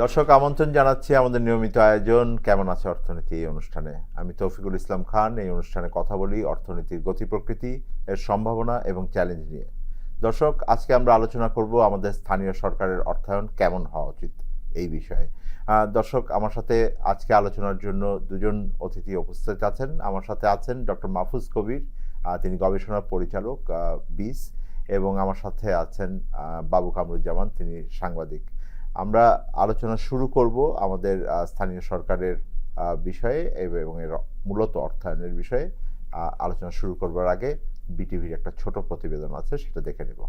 দর্শক আমন্ত্রণ জানাচ্ছি আমাদের নিয়মিত আয়োজন কেমন আছে অর্থনীতি এই অনুষ্ঠানে। আমি তৌফিকুল ইসলাম খান। এই অনুষ্ঠানে কথা বলি অর্থনীতির গতি প্রকৃতি, এর সম্ভাবনা এবং চ্যালেঞ্জ নিয়ে। দর্শক, আজকে আমরা আলোচনা করব আমাদের স্থানীয় সরকারের অর্থায়ন কেমন হওয়া উচিত এই বিষয়ে। দর্শক, আমার সাথে আজকে আলোচনার জন্য দুজন অতিথি উপস্থিত আছেন। আমার সাথে আছেন ডক্টর মাহফুজ কবির, তিনি গবেষণা পরিচালক বিস, এবং আমার সাথে আছেন বাবু কামরুজ্জামান, তিনি সাংবাদিক। আমরা আলোচনা শুরু করব আমাদের স্থানীয় সরকারের বিষয়ে এবং এর মূলত অর্থায়নের বিষয়ে। আলোচনা শুরু করবার আগে বিটিভির একটা ছোট প্রতিবেদন আছে, সেটা দেখে নেব।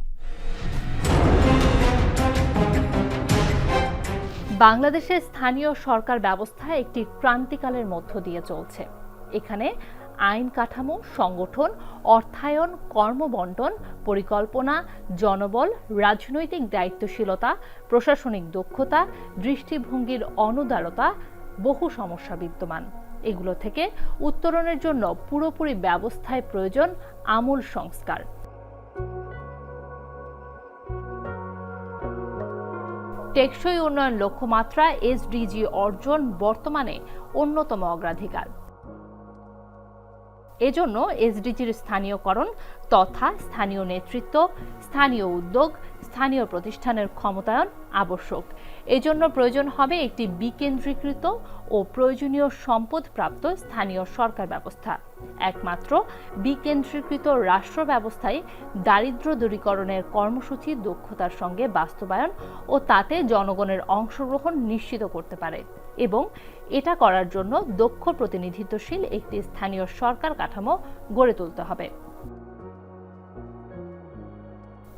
বাংলাদেশের স্থানীয় সরকার ব্যবস্থা একটি ক্রান্তিকালের মধ্য দিয়ে চলছে। এখানে আইন কাঠামো, সংগঠন, অর্থায়ন, কর্মবণ্টন, পরিকল্পনা, জনবল, রাজনৈতিক দায়িত্বশীলতা, প্রশাসনিক দক্ষতা, দৃষ্টিভঙ্গির অনুদারতা, বহু সমস্যা বিদ্যমান। এগুলো থেকে উত্তরণের জন্য পুরোপুরি ব্যবস্থায় প্রয়োজন আমূল সংস্কার। টেকসই উন্নয়ন লক্ষ্যমাত্রা এসডিজি অর্জন বর্তমানে অন্যতম অগ্রাধিকার। এজন্য এসডিজির স্থানীয়করণ তথা স্থানীয় নেতৃত্ব, স্থানীয় উদ্যোগ, স্থানীয় প্রতিষ্ঠানের ক্ষমতায়ন আবশ্যক। এজন্য প্রয়োজন হবে একটি বিকেন্দ্রীকৃত ও প্রয়োজনীয় সম্পদ প্রাপ্ত স্থানীয় সরকার ব্যবস্থা। একমাত্র বিকেন্দ্রীকৃত রাষ্ট্র ব্যবস্থায় দারিদ্র্য দূরীকরণের কর্মসূচি দক্ষতার সঙ্গে বাস্তবায়ন ও তাতে জনগণের অংশগ্রহণ নিশ্চিত করতে পারে, এবং এটা করার জন্য দক্ষ প্রতিনিধিত্বশীল একটি স্থানীয় সরকার কাঠামো গড়ে তুলতে হবে।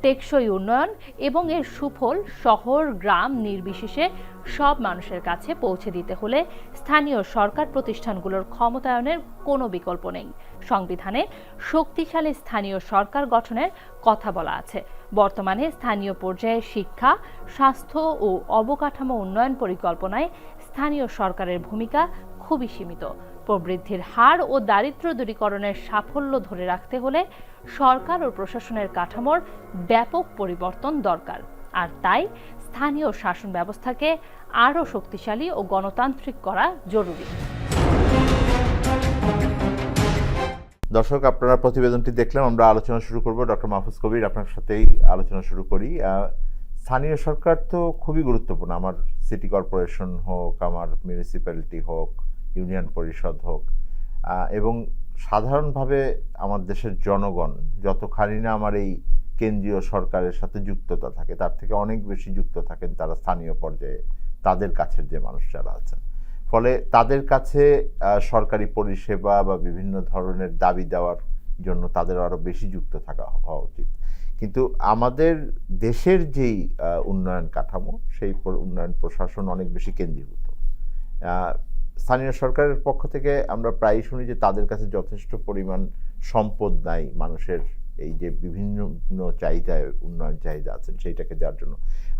টেকসই উন্নয়ন এবং এর সুফল শহর গ্রাম নির্বিশেষে সব মানুষের কাছে পৌঁছে দিতে হলে স্থানীয় সরকার প্রতিষ্ঠানগুলোর ক্ষমতায়নের কোনো বিকল্প নেই। সংবিধানে শক্তিশালী স্থানীয় সরকার গঠনের কথা বলা আছে। বর্তমানে স্থানীয় পর্যায়ে শিক্ষা, স্বাস্থ্য ও অবকাঠামো উন্নয়ন পরিকল্পনায় স্থানীয় সরকারের ভূমিকা খুবই সীমিত। প্রবৃদ্ধির হার ও দারিদ্র্য দূরীকরণের সাফল্য ধরে রাখতে হলে সরকার ও প্রশাসনের কাঠামোর ব্যাপক পরিবর্তন দরকার। আর তাই স্থানীয় শাসন ব্যবস্থাকে আরও শক্তিশালী ও গণতান্ত্রিক করা জরুরি। দর্শক, আপনারা প্রতিবেদনটি দেখলেন। আমরা আলোচনা শুরু করব। ডক্টর মাহফুজ কবির, আপনার সাথেই আলোচনা শুরু করি। স্থানীয় সরকার তো খুবই গুরুত্বপূর্ণ। আমার সিটি কর্পোরেশন হোক, আমার মিউনিসিপ্যালিটি হোক, ইউনিয়ন পরিষদ হোক, এবং সাধারণভাবে আমার দেশের জনগণ যতখানি না আমার এই কেন্দ্রীয় সরকারের সাথে যুক্ততা থাকে, তার থেকে অনেক বেশি যুক্ত থাকেন তারা স্থানীয় পর্যায়ে তাদের কাছের যে মানুষ যারা আছেন। ফলে তাদের কাছে সরকারি পরিষেবা বা বিভিন্ন ধরনের দাবি দেওয়ার জন্য তাদের আরও বেশি যুক্ত থাকা হওয়া উচিত। কিন্তু আমাদের দেশের যেই উন্নয়ন কাঠামো, সেই উন্নয়ন প্রশাসন অনেক বেশি কেন্দ্রীভূত। স্থানীয় সরকারের পক্ষ থেকে আমরা প্রায়ই শুনি যে তাদের কাছে যথেষ্ট পরিমাণ সম্পদ নাই মানুষের এই যে বিভিন্ন চাহিদায় উন্নয়ন চাহিদা আছেন সেইটাকে দেওয়ার জন্য।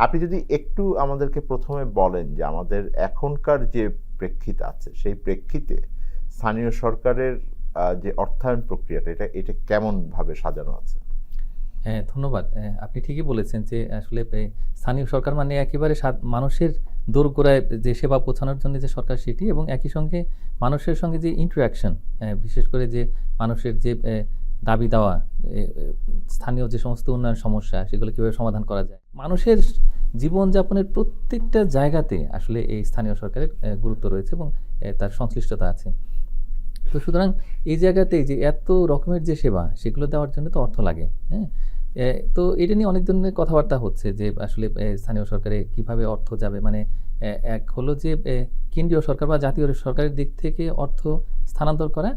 আপনি যদি একটু আমাদেরকে প্রথমে বলেন যে আমাদের এখনকার যে প্রেক্ষিত আছে, সেই প্রেক্ষিতে স্থানীয় সরকারের যে অর্থায়ন প্রক্রিয়াটা এটা কেমনভাবে সাজানো আছে? হ্যাঁ, ধন্যবাদ। আপনি ঠিকই বলেছেন যে আসলে স্থানীয় সরকার মানে একেবারে মানুষের দোরগোড়ায় যে সেবা পৌঁছানোর জন্য যে সরকার, সেটি, এবং একই সঙ্গে মানুষের সঙ্গে যে ইন্টারাকশন, বিশেষ করে যে মানুষের যে দাবি দেওয়া, স্থানীয় যে সমস্ত উন্নয়ন সমস্যা সেগুলো কীভাবে সমাধান করা যায়, মানুষের জীবনযাপনের প্রত্যেকটা জায়গাতে আসলে এই স্থানীয় সরকারের গুরুত্ব রয়েছে এবং তার সংশ্লিষ্টতা আছে। তো সুতরাং এই জায়গাতে যে এত রকমের যে সেবা, সেগুলো দেওয়ার জন্য তো অর্থ লাগে। হ্যাঁ, তো এটা নিয়ে অনেক ধরনের কথাবার্তা হচ্ছে যে আসলে স্থানীয় সরকারে কিভাবে অর্থ যাবে। মানে এক হলো যে কেন্দ্রীয় সরকার বা জাতীয় সরকারের দিক থেকে অর্থ স্থানান্তর করা,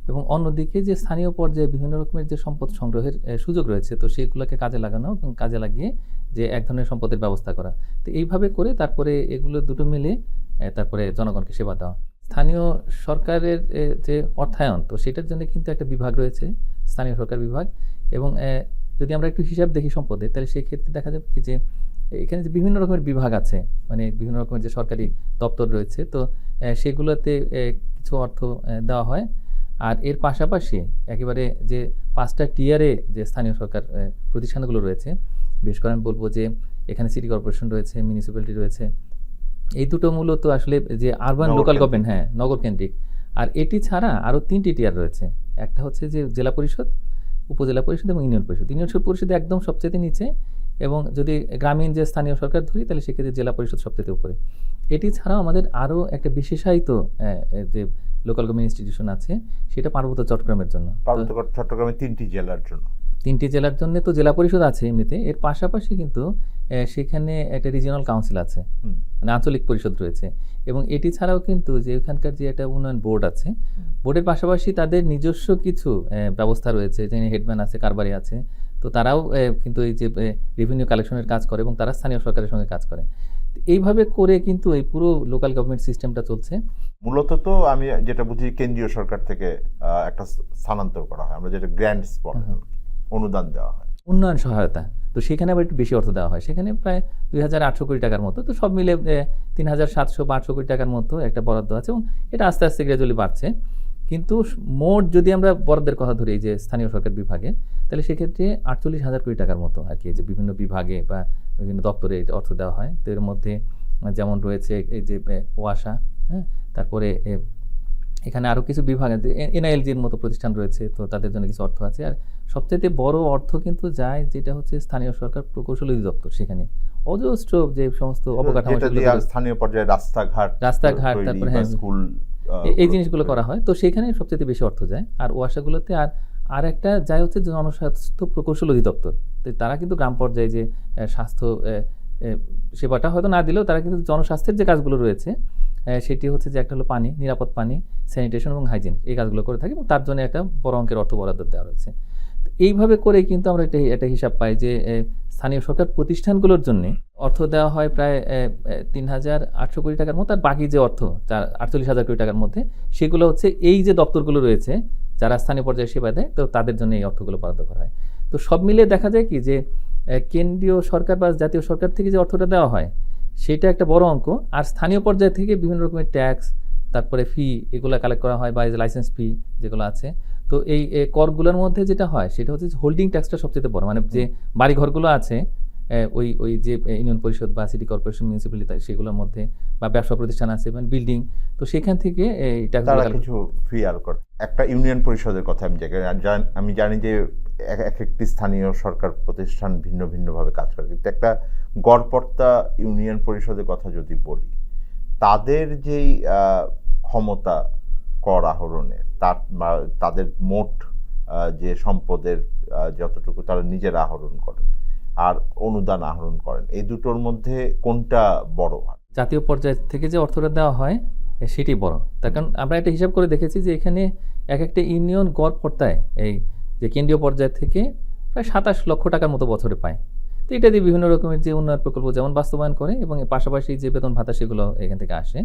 এবং অন্যদিকে যে স্থানীয় পর্যায়ে বিভিন্ন রকমের যে সম্পদ সংগ্রহের সুযোগ রয়েছে, তো সেগুলোকে কাজে লাগানো এবং কাজে লাগিয়ে যে এক ধরনের সম্পদের ব্যবস্থা করা। তো এইভাবে করে তারপরে এগুলো দুটো মিলে তারপরে জনগণকে সেবা দেওয়া। স্থানীয় সরকারের যে অর্থায়ন, তো সেটার জন্য কিন্তু একটা বিভাগ রয়েছে, স্থানীয় সরকার বিভাগ। এবং যদি আমরা একটু হিসাব দেখি সম্পদের, তাহলে সেই ক্ষেত্রে দেখা যাবে কি যে এখানে যে বিভিন্ন রকমের বিভাগ আছে, মানে বিভিন্ন রকমের যে সরকারি দপ্তর রয়েছে, তো সেগুলোতে কিছু অর্থ দেওয়া হয়। আর এর পাশাপাশি একেবারে যে 5টা টিয়ারে যে স্থানীয় সরকার প্রতিষ্ঠানগুলো রয়েছে, বিশেষ করে আমি বলবো যে এখানে সিটি কর্পোরেশন রয়েছে, মিউনিসিপ্যালিটি রয়েছে, এই দুটো মূলত আসলে যে আরবান নগর লোকাল কেন্দ্রিক। গভর্নমেন্ট, হ্যাঁ নগর কেন্দ্রিক। আর এটি ছাড়া আরও 3টি টিয়ার রয়েছে। একটা হচ্ছে যে জেলা পরিষদ, উপজেলা পরিষদ এবং ইউনিয়ন পরিষদ। ইউনিয়ন পরিষদ একদম সবচেয়ে নিচে, এবং যদি গ্রামীণ যে স্থানীয় সরকার ধরি তাহলে সেক্ষেত্রে জেলা পরিষদ সবচেয়ে উপরে। এটি ছাড়াও আমাদের আরও একটা বিশেষায়িত যে লোকাল গভর্নমেন্ট ইনস্টিটিউশন আছে, সেটা পার্বত্য চট্টগ্রামের জন্য। পার্বত্য চট্টগ্রামে 3টি জেলার জন্য। 3টি জেলার জন্য তো জেলা পরিষদ আছে এমনিতে, এর পাশাপাশি কিন্তু সেখানে একটা রিজিওনাল কাউন্সিল আছে, হুম। মানে আঞ্চলিক পরিষদ রয়েছে। এবং এটি ছাড়াও কিন্তু যে ওখানকার যে একটা উন্নয়ন বোর্ড আছে, বোর্ডের পাশাপাশি তাদের নিজস্ব কিছু ব্যবস্থা রয়েছে, যেখানে হেডম্যান আছে, কারবারি আছে। তো তারাও কিন্তু এই যে রেভিনিউ কালেকশনের কাজ করে এবং তারা স্থানীয় সরকারের সঙ্গে কাজ করে। তো এইভাবে করে কিন্তু এই পুরো লোকাল গভর্নমেন্ট সিস্টেমটা চলছে। মূলত তো আমি যেটা বুঝি কেন্দ্রীয় সরকার থেকে একটা স্থানান্তর করা হয়, আমরা যেটা গ্র্যান্ড স্পট অনুদান দেওয়া হয়, উন্নয়ন সহায়তা। তো সেখানে আবার একটু বেশি অর্থ দেওয়া হয়, সেখানে প্রায় 2800 কোটি টাকার মতো। তো সব মিলে 3700 বা 800 কোটি টাকার মতো একটা বরাদ্দ আছে, এবং এটা আস্তে আস্তে গ্র্যাজুয়ালি বাড়ছে। কিন্তু মোট যদি আমরা বরাদ্দের কথা ধরি এই যে স্থানীয় সরকার বিভাগে, তাহলে সেক্ষেত্রে 48,000 কোটি টাকার মতো আর কি, যে বিভিন্ন বিভাগে বা বিভিন্ন দপ্তরে অর্থ দেওয়া হয়। তো এর মধ্যে যেমন রয়েছে এই যে ওয়াসা, হ্যাঁ, তারপরে এখানে আরও কিছু বিভাগ আছে, এনআইএলজির মতো প্রতিষ্ঠান রয়েছে, তো তাদের জন্য কিছু অর্থ আছে। আর সবচেয়ে বড় অর্থ কিন্তু যায় যেটা হচ্ছে স্থানীয় সরকার প্রকৌশল অধিদপ্তর, সেখানে অজস্র যে সমস্ত অবকাঠামো, যেটা দিয়ে স্থানীয় পর্যায়ে রাস্তাঘাট, তারপরে হ্যাঁ স্কুল, এই জিনিসগুলো করা হয়। তো সেখানে সবচেয়ে বেশি অর্থ যায়। আর ওয়াসাগুলোতে আর একটা যায় হচ্ছে জনস্বাস্থ্য প্রকৌশল অধিদপ্তর। তো তারা কিন্তু গ্রাম পর্যায়ে যে স্বাস্থ্য সেবাটা হয়তো না দিলেও তারা কিন্তু জনস্বাস্থ্যের যে কাজগুলো রয়েছে, সেটি হচ্ছে যে একটা হলো পানি, নিরাপদ পানি, স্যানিটেশন এবং হাইজিন, এই কাজগুলো করে থাকে, এবং তার জন্য একটা বড় অঙ্কের অর্থ বরাদ্দ দেওয়া রয়েছে। এইভাবে করে কিন্তু আমরা একটা হিসাব পাই যে স্থানীয় সরকার প্রতিষ্ঠানগুলোর জন্য অর্থ দেওয়া হয় প্রায় 3800 কোটি টাকার মতো। আর বাকি যে অর্থ 48,000 কোটি টাকার মধ্যে, সেগুলো হচ্ছে এই যে দপ্তরগুলো রয়েছে যারা স্থানীয় পর্যায়ে সেবা দেয়, তো তাদের জন্য এই অর্থগুলো বরাদ্দ করা হয়। তো সব মিলিয়ে দেখা যায় কি যে কেন্দ্রীয় সরকার বা জাতীয় সরকার থেকে যে অর্থটা দেওয়া হয় সেটা একটা বড় অঙ্ক, আর স্থানীয় পর্যায় থেকে বিভিন্ন রকমের ট্যাক্স, তারপরে ফি, এগুলো কালেক্ট করা হয়, বা লাইসেন্স ফি যেগুলো আছে। তো এই করগুলোর মধ্যে যেটা হয় সেটা হচ্ছে হোল্ডিং ট্যাক্সটা সবচেয়ে বড়, মানে যে বাড়িঘরগুলো আছে ওই যে ইউনিয়ন পরিষদ বা সিটি কর্পোরেশন, মিউনিসিপ্যালিটি, সেগুলোর মধ্যে, বা ব্যবসা প্রতিষ্ঠান আছে, মানে বিল্ডিং, তো সেখান থেকে এই তারা কিছু ফি আর করে। একটা ইউনিয়ন পরিষদের কথা আমি জানি যে এক একটি স্থানীয় সরকার প্রতিষ্ঠান ভিন্ন ভিন্নভাবে কাজ করে, কিন্তু একটা গড়পড়তা ইউনিয়ন পরিষদের কথা যদি বলি, তাদের যেই ক্ষমতা কর আহরণের, তাদের মোট যে সম্পদের যতটুকু তারা নিজেরা আহরণ করেন আর অনুদান আহরণ করেন, এই দুটোর মধ্যে কোনটা বড়? জাতীয় পর্যায় থেকে যে অর্থটা দেওয়া হয় সেটি বড়। তার কারণ আমরা একটা হিসাব করে দেখেছি যে এখানে এক একটা ইউনিয়ন গড় পড়তায় এই যে কেন্দ্রীয় পর্যায় থেকে প্রায় 27 লক্ষ টাকার মতো বছরে পায়। তো এটা দিয়ে বিভিন্ন রকমের যে উন্নয়ন প্রকল্প যেমন বাস্তবায়ন করে, এবং এর পাশাপাশি যে বেতন ভাতা সেগুলো এখান থেকে আসে।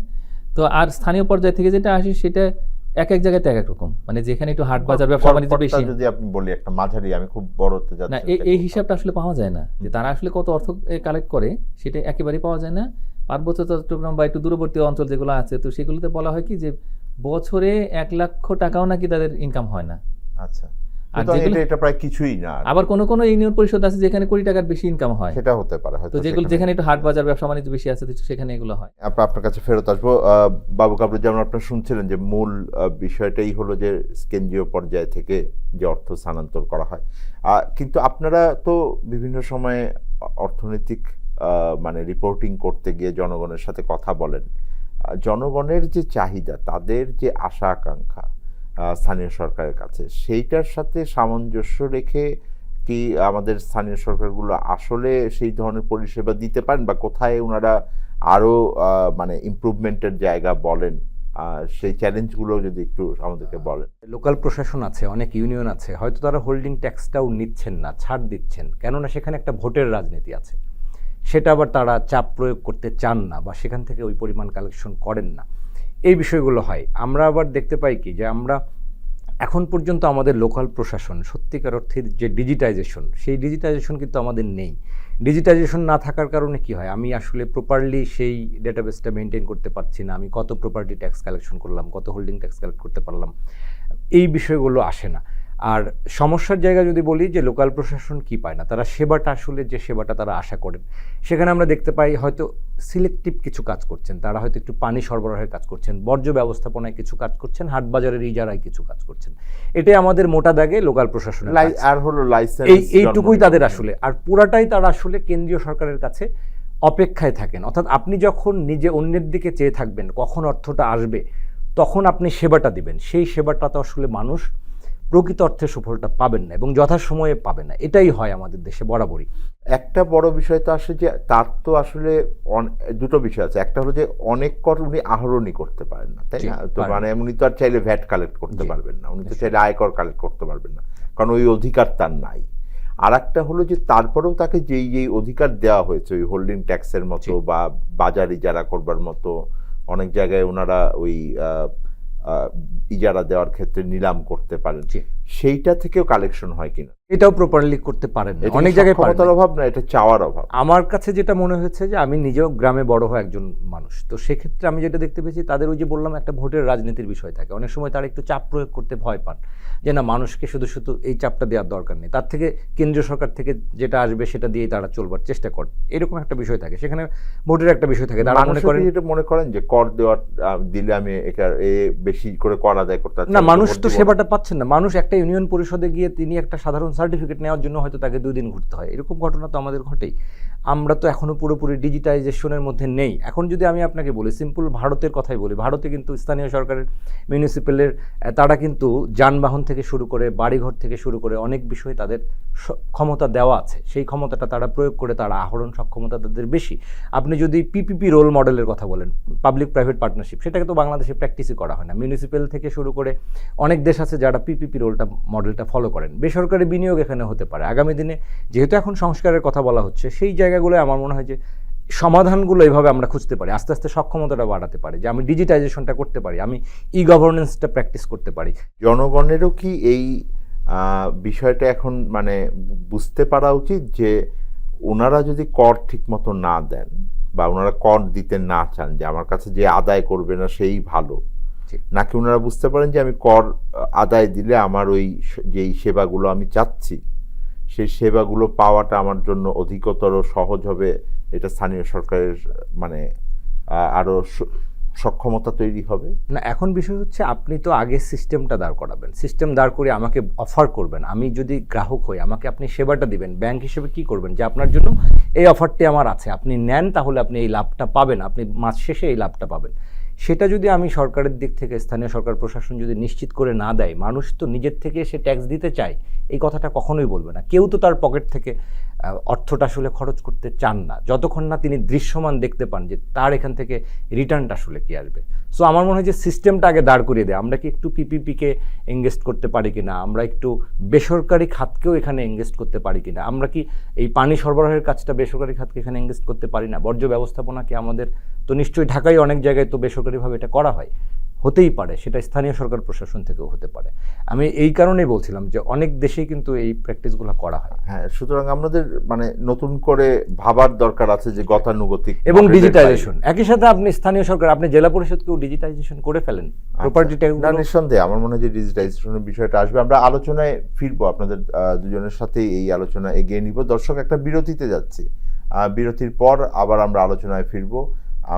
তো আর স্থানীয় পর্যায় থেকে যেটা আসে সেটা এক এক জায়গাতে এক এক রকম, মানে যেখানে একটু হাট বাজার ব্যবসা বাণিজ্য বেশি। যদি আপনি বলি একটা মাঝারি, আমি খুব বড়তে যাচ্ছি না, এই হিসাবটা আসলে পাওয়া যায় না, যে তারা আসলে কত অর্থ কালেক্ট করে সেটা একেবারেই পাওয়া যায় না। পার্বত্য চট্টগ্রাম বা একটু দূরবর্তী অঞ্চল যেগুলো আছে, তো সেগুলোতে বলা হয় কি যে বছরে 1 লক্ষ টাকাও নাকি তাদের ইনকাম হয় না। আচ্ছা, আর এটা প্রায় কিছুই না। আবার কোন ইউনিয়ন পরিষদ আছে যেখানে কোটি টাকার বেশি ইনকাম হয়, সেটা হতে পারে হয়তো, তো যেখানে একটু হাট বাজার ব্যবসা বাণিজ্য বেশি আছে, সেখানে এগুলো হয়। আপনার কাছে ফেরত আসবো বাবু কাবরুজ্জামান, যেমন আপনারা শুনছিলেন যে মূল বিষয়টাই হলো যে কেন্দ্রীয় পর্যায় থেকে যে অর্থ স্থানান্তর করা হয়। কিন্তু আপনারা তো বিভিন্ন সময়ে অর্থনৈতিক মানে রিপোর্টিং করতে গিয়ে জনগণের সাথে কথা বলেন। জনগণের যে চাহিদা, তাদের যে আশা আকাঙ্ক্ষা স্থানীয় সরকারের কাছে, সেইটার সাথে সামঞ্জস্য রেখে কি আমাদের স্থানীয় সরকারগুলো আসলে সেই ধরনের পরিষেবা দিতে পারেন, বা কোথায় ওনারা আরও মানে ইমপ্রুভমেন্টের জায়গা বলেন, সেই চ্যালেঞ্জগুলো যদি একটু আমাদেরকে বলেন। লোকাল প্রশাসন আছে, অনেক ইউনিয়ন আছে, হয়তো তারা হোল্ডিং ট্যাক্সটাও নিচ্ছেন না, ছাড় দিচ্ছেন, কেননা সেখানে একটা ভোটের রাজনীতি আছে। সেটা আবার তারা চাপ প্রয়োগ করতে চান না, বা সেখান থেকে ওই পরিমাণ কালেকশন করেন না, এই বিষয়গুলো হয়। আমরা আবার দেখতে পাই কি যে আমরা এখন পর্যন্ত আমাদের লোকাল প্রশাসন সত্যিকার অর্থের যে ডিজিটাইজেশন, সেই ডিজিটাইজেশন কিন্তু আমাদের নেই। ডিজিটাইজেশন না থাকার কারণে কি হয়, আমি আসলে প্রপারলি সেই ডেটাবেসটা মেনটেন করতে পারছি না, আমি কত প্রপার্টি ট্যাক্স কালেকশন করলাম, কত হোল্ডিং ট্যাক্স কালেক্ট করতে পারলাম, এই বিষয়গুলো আসে না। আর সমস্যার জায়গা যদি বলি যে লোকাল প্রশাসন কি পায় না, তারা সেবাটা আসলে যে সেবাটা তারা আশা করেন, সেখানে আমরা দেখতে পাই হয়তো সিলেক্টিভ কিছু কাজ করছেন, তারা হয়তো একটু পানি সরবরাহের কাজ করছেন, বর্জ্য ব্যবস্থাপনায় কিছু কাজ করছেন, হাট বাজারের ইজারায় কিছু কাজ করছেন। এটাই আমাদের মোটা দাগে লোকাল প্রশাসনের কাজ। আর হলো লাইসেন্স, এইটুকুই তাদের আসলে, আর পুরাটাই তারা আসলে কেন্দ্রীয় সরকারের কাছে অপেক্ষায় থাকেন। অর্থাৎ আপনি যখন নিজে অন্যের দিকে চেয়ে থাকবেন কখন অর্থটা আসবে, তখন আপনি সেবাটা দিবেন, সেই সেবাটা তো আসলে মানুষ প্রকৃত অর্থে সুফলটা পাবেন না এবং যথাসময়ে পাবে না। এটাই হয় আমাদের দেশে বরাবরই। একটা বড় বিষয় তো আসলে যে তার তো আসলে দুটো বিষয় আছে। একটা হলো যে অনেক কর উনি আহরণই করতে পারেন না, তাই জি, না? তো পারেন। মানে উনি তো আর চাইলে ভ্যাট কালেক্ট করতে জি, পারবেন না, উনি তো চাইলে আয়কর কালেক্ট করতে পারবেন না, কারণ ওই অধিকার তার নাই। আর একটা হলো যে তারপরেও তাকে যেই অধিকার দেওয়া হয়েছে ওই হোল্ডিং ট্যাক্সের মতো জি। বা বাজার ইজারা করবার মতো, অনেক জায়গায় ওনারা ওই ইজারা দেওয়ার ক্ষেত্রে নিলাম করতে পারেন, জি। সেইটা থেকেও কালেকশন হয় কিনা? এটাও প্রপারলি করতে পারেন না, এটা অনেক কি জায়গায় পারেন সক্ষমতার না। অভাব না, এটা চাওয়ার অভাব? আমার কাছে যেটা মনে হয়েছে যে আমি নিজেও গ্রামে বড় হওয়া একজন মানুষ, তো সেক্ষেত্রে আমি যেটা দেখতে পেয়েছি তাদের ওই যে বললাম একটা ভোটের রাজনীতির বিষয় থাকে, অনেক সময় তারা একটু চাপ প্রয়োগ করতে ভয় পান যে না মানুষকে শুধু শুধু এই চাপটা দেওয়ার দরকার নেই, তার থেকে কেন্দ্রীয় সরকার থেকে যেটা আসবে সেটা দিয়েই তারা চলবার চেষ্টা করেন, এরকম একটা বিষয় থাকে। সেখানে ভোটের একটা বিষয় থাকে, তারা মনে করেন যেটা মনে করেন যে কর দেওয়ার দিলে আমি বেশি করে কর আদায় করতে না, মানুষ তো সেবাটা পাচ্ছেন না। মানুষ একটা ইউনিয়ন পরিষদে গিয়ে তিনি একটা সাধারণ সার্টিফিকেট নেওয়ার জন্য হয়তো তাকে 2 দিন ঘুরতে হয়, এরকম ঘটনা তো আমাদের ঘটেই। আমরা তো এখনো পুরোপুরি ডিজিটাইজেশনের মধ্যে নেই। এখন যদি আমি আপনাকে বলি, সিম্পল ভারতের কথাই বলি, ভারতে কিন্তু স্থানীয় সরকারের মিউনিসিপ্যালের তারা কিন্তু যানবাহন থেকে শুরু করে বাড়িঘর থেকে শুরু করে অনেক বিষয়ে তাদের ক্ষমতা দেওয়া আছে, সেই ক্ষমতাটা তারা প্রয়োগ করে, তারা আহরণ সক্ষমতা তাদের বেশি। আপনি যদি পিপিপি রোল মডেলের কথা বলেন, পাবলিক প্রাইভেট পার্টনারশিপ, সেটাকে তো বাংলাদেশে প্র্যাকটিসই করা হয় না। মিউনিসিপ্যাল থেকে শুরু করে অনেক দেশ আছে যারা পিপিপি মডেলটা ফলো করেন। বেসরকারি বিনিয়োগ এখানে হতে পারে আগামী দিনে, যেহেতু এখন সংস্কারের কথা বলা হচ্ছে, সেই জায়গাগুলো আমার মনে হয় যে সমাধানগুলো এইভাবে আমরা খুঁজতে পারি, আস্তে আস্তে সক্ষমতাটা বাড়াতে পারি, যে আমি ডিজিটাইজেশনটা করতে পারি, আমি ই গভর্নেন্সটা প্র্যাকটিস করতে পারি। জনগণেরও কি এই বিষয়টা এখন মানে বুঝতে পারা উচিত যে ওনারা যদি কর ঠিক মতো না দেন বা ওনারা কর দিতে না চান, যে আমার কাছে যে আদায় করবে না সেই ভালো, নাকি ওনারা বুঝতে পারেন যে আমি কর আদায় দিলে আমার ওই যেই সেবাগুলো আমি চাচ্ছি সেই সেবাগুলো পাওয়াটা আমার জন্য অধিকতর সহজ হবে, এটা স্থানীয় সরকারের মানে আরো সক্ষমতা তৈরি হবে? না, এখন বিষয় হচ্ছে আপনি তো আগে সিস্টেমটা দাঁড় করাবেন, সিস্টেম দাঁড় করে আমাকে অফার করবেন, আমি যদি গ্রাহক হই আমাকে আপনি সেবাটা দিবেন, ব্যাংক হিসেবে কি করবেন যে আপনার জন্য এই অফারটি আমার আছে, আপনি নেন তাহলে আপনি এই লাভটা পাবেন, আপনি মাস শেষে এই লাভটা পাবেন। সেটা যদি আমি সরকারের দিক থেকে, স্থানীয় সরকার প্রশাসন যদি নিশ্চিত করে না দেয়, মানুষ তো নিজের থেকে সে ট্যাক্স দিতে চায়, এই কথাটা কখনোই বলবে না। কেউ তো তার পকেট থেকে অর্থটা আসলে খরচ করতে চান না যতক্ষণ না তিনি দৃশ্যমান দেখতে পান যে তার এখান থেকে রিটার্নটা আসলে কি আসবে। সো আমার মনে হয় যে সিস্টেমটা আগে দাঁড় করিয়ে দেয়। আমরা কি একটু পিপিপিকে এঙ্গেজ করতে পারি কিনা, আমরা একটু বেসরকারি খাতকেও এখানে এঙ্গেজ করতে পারি কিনা, আমরা কি এই পানি সরবরাহের কাজটা বেসরকারি খাতকে এখানে এঙ্গেজ করতে পারি না, বর্জ্য ব্যবস্থাপনা কি আমাদের, তো নিশ্চয়ই ঢাকায় অনেক জায়গায় তো বেসরকারিভাবে এটা করা হয়, হতেই পারে, সেটা স্থানীয় সরকার প্রশাসন থেকেও হতে পারে। আমি এই কারণেই বলছিলাম যে অনেক দেশেই কিন্তু এই প্র্যাকটিসগুলো করা হয়। হ্যাঁ, সুতরাং আমাদের মানে নতুন করে ভাবার দরকার আছে যে গতানুগতিক এবং ডিজিটাইজেশন, একই সাথে আপনি স্থানীয় সরকার, আপনি জেলা পরিষদকেও ডিজিটাইজেশন করে ফেলেন, প্রপার্টিটা। না, নিঃসন্দেহে আমার মনে হয় যে ডিজিটাইজেশনের বিষয়টা আসবে। আমরা আলোচনায় ফিরবো, আপনাদের দুজনের সাথেই এই আলোচনা এগিয়ে নিব। দর্শক, একটা বিরতিতে যাচ্ছি, বিরতির পর আবার আমরা আলোচনায় ফিরবো।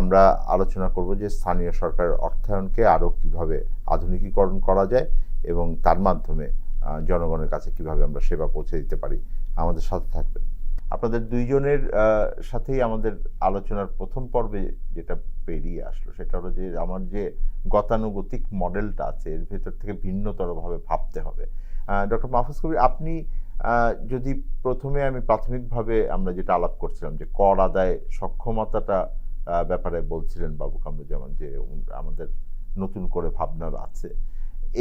আমরা আলোচনা করব যে স্থানীয় সরকারের অর্থায়নকে আরও কিভাবে আধুনিকীকরণ করা যায় এবং তার মাধ্যমে জনগণের কাছে কিভাবে আমরা সেবা পৌঁছে দিতে পারি। আমাদের সাথে থাকবেন। আপনাদের দুইজনের সাথেই আমাদের আলোচনার প্রথম পর্বে যেটা বেরিয়ে আসলো সেটা হলো যে আমার যে গতানুগতিক মডেলটা আছে এর ভেতর থেকে ভিন্নতরভাবে ভাবতে হবে। ডক্টর মাহফুজ কবির, আপনি যদি প্রথমে আমি প্রাথমিকভাবে আমরা যেটা আলাপ করছিলাম যে কর আদায় সক্ষমতাটা ব্যাপারে বলছিলেন বাবু কামরুজ্জামান, যে আমাদের নতুন করে ভাবনার আছে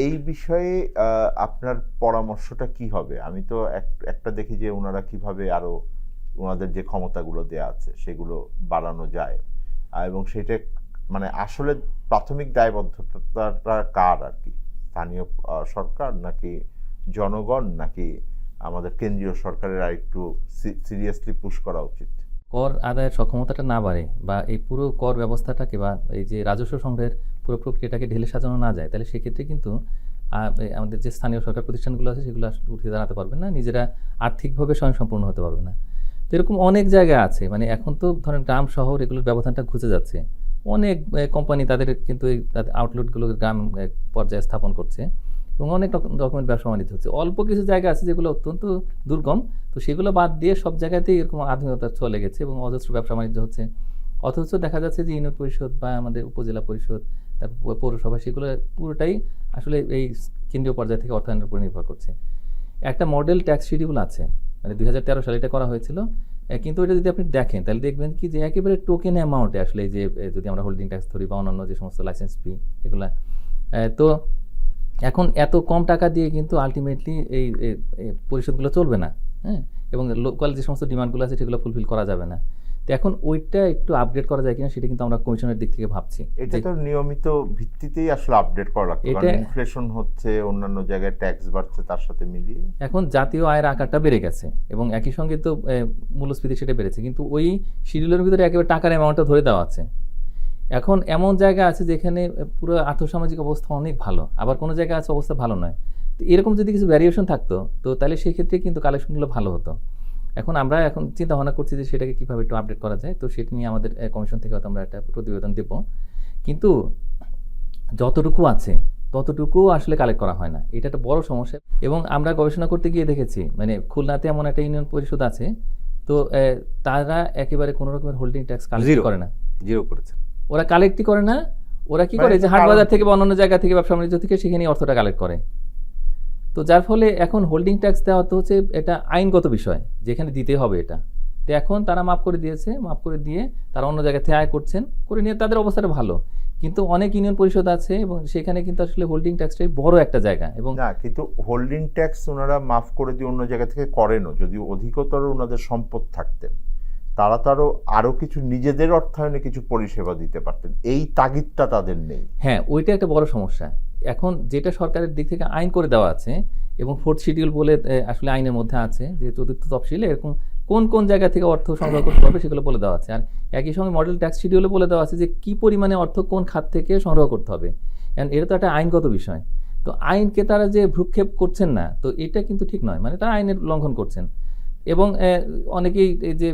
এই বিষয়ে, আপনার পরামর্শটা কি হবে? আমি তো একটা দেখি যে ওনারা কিভাবে আরো ওনাদের যে ক্ষমতাগুলো দেয়া আছে সেগুলো বাড়ানো যায়, এবং সেটা মানে আসলে প্রাথমিক দায়বদ্ধতাটা কার আর কি, স্থানীয় সরকার নাকি জনগণ নাকি আমাদের কেন্দ্রীয় সরকারের আরেকটু সিরিয়াসলি পুশ করা উচিত? কর আদায়ের সক্ষমতাটা না বাড়ে বা এই পুরো কর ব্যবস্থাটাকে বা এই যে রাজস্ব সংগ্রহের পুরো প্রক্রিয়াটাকে ঢেলে সাজানো না যায়, তাহলে সেক্ষেত্রে কিন্তু আমাদের যে স্থানীয় সরকার প্রতিষ্ঠানগুলো আছে সেগুলো উঠে দাঁড়াতে পারবে না, নিজেরা আর্থিকভাবে স্বয়ংসম্পূর্ণ হতে পারবে না। তো এরকম অনেক জায়গা আছে, মানে এখন তো ধরেন গ্রাম শহর এগুলোর ব্যবধানটা ঘুচে যাচ্ছে। অনেক কোম্পানি তাদের কিন্তু তাদের আউটলেটগুলো গ্রাম পর্যায়ে স্থাপন করছে এবং অনেক রকমের ব্যবসা বাণিজ্য হচ্ছে। অল্প কিছু জায়গা আছে যেগুলো অত্যন্ত দুর্গম, তো সেগুলো বাদ দিয়ে সব জায়গাতেই এরকম আধুনিকতা চলে গেছে এবং অজস্র ব্যবসা বাণিজ্য হচ্ছে। অথচ দেখা যাচ্ছে যে ইউনিয়ন পরিষদ বা আমাদের উপজেলা পরিষদ, তারপর পৌরসভা, সেগুলো পুরোটাই আসলে এই কেন্দ্রীয় পর্যায় থেকে অর্থায়নের উপর নির্ভর করছে। একটা মডেল ট্যাক্স শিডিউল আছে, মানে 2013 সালে এটা করা হয়েছিল, কিন্তু এটা যদি আপনি দেখেন তাহলে দেখবেন কি যে একেবারে টোকেন অ্যামাউন্টে আসলে এই যে যদি আমরা হোল্ডিং ট্যাক্স ধরি বা অন্যান্য যে সমস্ত লাইসেন্স ফি এগুলা, তো এখন এত কম টাকা দিয়ে কিন্তু আলটিমেটলি এই পরিষদগুলো চলবে না, হ্যাঁ, এবং লোকাল যে সমস্ত ডিমান্ডগুলো আছে সেগুলো ফুলফিল করা যাবে না। তো এখন ওইটা একটু আপগ্রেড করা যায় কিনা সেটা কিন্তু আমরা কমিশনের দিক থেকে ভাবছি। এটা তো নিয়মিত ভিত্তিতেই আসলে আপডেট করা লাগবে, কারণ ইনফ্লেশন হচ্ছে, অন্যান্য জায়গায় ট্যাক্স বাড়ছে, তার সাথে মিলিয়ে এখন জাতীয় আয়ের আকারটা বেড়ে গেছে এবং একই সঙ্গে তো মূল্যস্ফীতি সেটা বেড়েছে, কিন্তু ওই শিডিউলের ভিতরে একেবারে টাকার অ্যামাউন্টটা ধরে দেওয়া আছে। এখন এমন জায়গা আছে যেখানে পুরো আর্থসামাজিক অবস্থা অনেক ভালো, আবার কোনো জায়গায় আছে অবস্থা ভালো নয়। তো এরকম যদি কিছু ভ্যারিয়েশন থাকতো তো তাহলে সেই ক্ষেত্রে কিন্তু কালেকশনগুলো ভালো হতো। এখন আমরা চিন্তা ভাবনা করছি যে সেটাকে কীভাবে একটু আপডেট করা যায়, তো সেটা নিয়ে আমাদের কমিশন থেকে হয়তো আমরা একটা প্রতিবেদন দেব। কিন্তু যতটুকু আছে ততটুকু আসলে কালেক্ট করা হয় না, এটা একটা বড় সমস্যা। এবং আমরা গবেষণা করতে গিয়ে দেখেছি, মানে খুলনাতে এমন একটা ইউনিয়ন পরিষদ আছে, তো তারা একেবারে কোনো রকমের হোল্ডিং ট্যাক্স কালেক্ট করে না, জিরো করেছে। ওরা কালেক্টই করে না, ওরা কি করে যে হাট বাজার থেকে বা অন্যান্য জায়গা থেকে ব্যবসা বাণিজ্য থেকে সেখানে অর্থটা কালেক্ট করে। তো যার ফলে এখন হোল্ডিং ট্যাক্স দেওয়া তো হচ্ছে এটা আইনগত বিষয়, যেখানে দিতে হবে এটা। তো এখন তারা মাফ করে দিয়েছে, মাফ করে দিয়ে তারা অন্য জায়গা থেকে আয় করছেন, করে নিয়ে তাদের অবস্থাটা ভালো। কিন্তু অনেক ইউনিয়ন পরিষদ আছে এবং সেখানে কিন্তু আসলে হোল্ডিং ট্যাক্সটাই বড় একটা জায়গা। এবং না, কিন্তু হোল্ডিং ট্যাক্স ওনারা মাফ করে দিয়ে অন্য জায়গা থেকে করেনও, যদি অধিকতর ওনাদের সম্পদ থাকতেন তারা তো আরো কিছু নিজেদের অর্থায়নে কিছু পরিষেবা দিতে পারতেন, এই তাগিদটা তাদের নেই। হ্যাঁ, ওইটা একটা বড় সমস্যা। এখন যেটা সরকারের দিক থেকে আইন করে দেওয়া আছে এবং 4th শিডিউল বলে আসলে আইনের মধ্যে আছে যে চতুর্থ তফসিলে এরকম কোন কোন জায়গা থেকে অর্থ সংগ্রহ করতে হবে সেগুলো বলে দেওয়া আছে। আর একই সঙ্গে মডেল ট্যাক্স শিডিউলে বলে দেওয়া আছে যে কী পরিমাণে অর্থ কোন খাত থেকে সংগ্রহ করতে হবে। কারণ এটা তো একটা আইনগত বিষয়। তো আইনকে তারা যে ভ্রুক্ষেপ করছেন না, তো এটা কিন্তু ঠিক নয়, মানে তারা আইনের লঙ্ঘন করছেন। এবং অনেকেই এই যে